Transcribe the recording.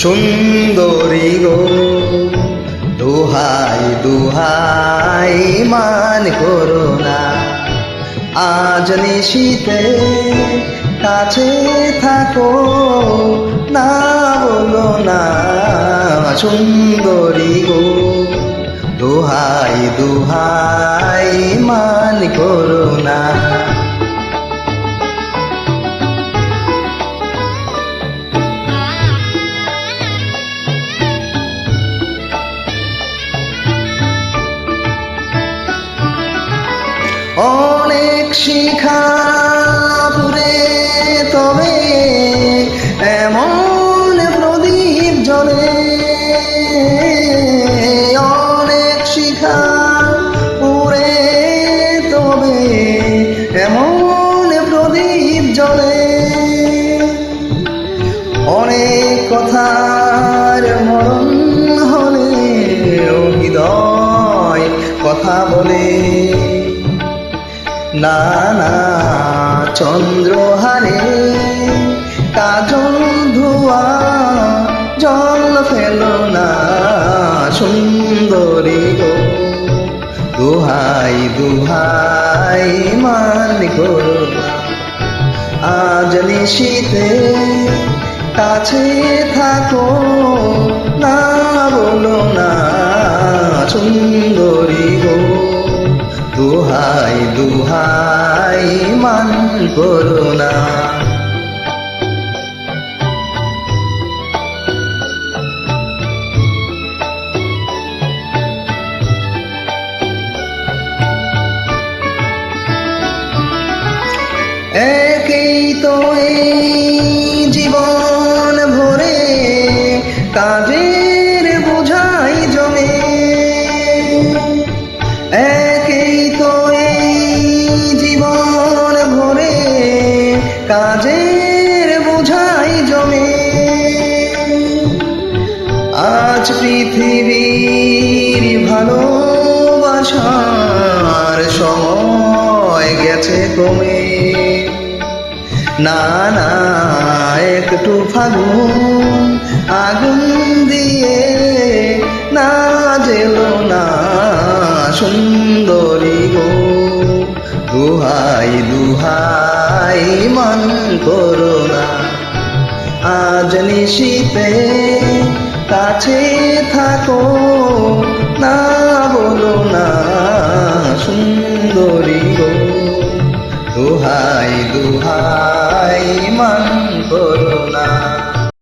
সুন্দরী গো দোহাই দোহাই মান করো না, আজ নিশীতে কাছে থাকো না, বলো না সুন্দরী গো দোহাই দোহাই মান করো না। অনেক শিখা পুরে তবে এমন প্রদীপ জ্বলে, অনেক শিখা পুরে তবে এমন প্রদীপ জ্বলে, অনেক কথার মরণ হলে হৃদয় কথা বলে, না না চন্দ্রহারে কাজল ধোয়া জল ফেলো না, সুন্দরী গো দোহাই দোহাই মান করো না, আজ নিশীতে কাছে থাকো না, বলো না সুন্দরী গো দোহাই দোহাই মান করো না। একেই তো এই জীবন ভরে কাজের বোঝাই জমে, একেই তো এই জীবন ভরে কাজের বোঝাই জমে, আজ পৃথিবীর ভালোবাসার সময় গেছে কমে, না না একটু ফাগুন আগুন দিয়ে না জেলো না, সুন্দরী গো দোহাই দোহাই মান করো না, আজ নিশীতে কাছে থাকো না, বলো না সুন্দরী গো দোহাই দোহাই মান করো।